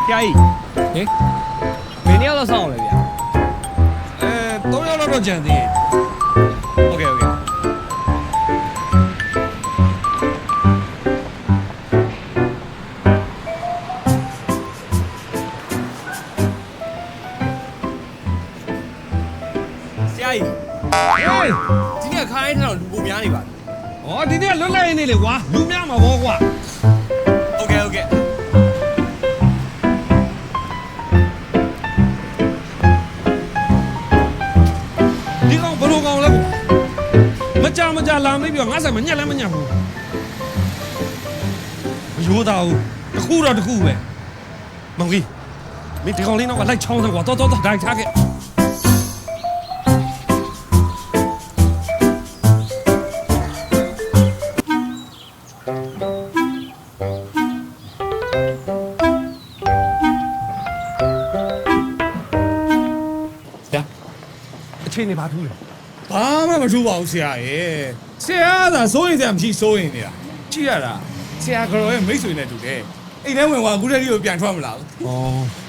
ကြာကြီးဟင်ဘယ်နှစ်ယောက်လောက်စောင့်အောင်လဲဗျာ3ယောက်လောက်တော့ကြံသေးတယ်โอเคကြာကြီးဒီနေ့ခိုင်းထားတော့လူပုံများနေပါလားဒီနေ့လွတ်လပ်ရင်းနေလေကွာလူများမှာဘောကွာโอเคဒီကောင်ဘလို့ကောင်လဲကွာမကြလာမေးပြီးတော့ငါဆိုင်မညက်လည်းမညက်ဘူးမရိုးသားဘူးတစ်ခုတော့တစ်ခုပဲမောင်ကြီးမင်းဒီကောင်လေးတော့လိုက်ချောင်းစမ်းကွာတော်ဒိုင်ထားခဲ့အချိန်နေပါထူးလေ ဘာမှမထူးပါဘူးဆရာရဲ့ဆရာကစိုးရင်ဆရာမရှိစိုးရင်နေတာကြည့်ရတာဆရာကတော်ရဲ့မိတ်ဆွေနဲ့တူတယ်အိမ်ထဲဝင်သွားအခုတည်းကပြန်ထွက်မလာဘူးဩ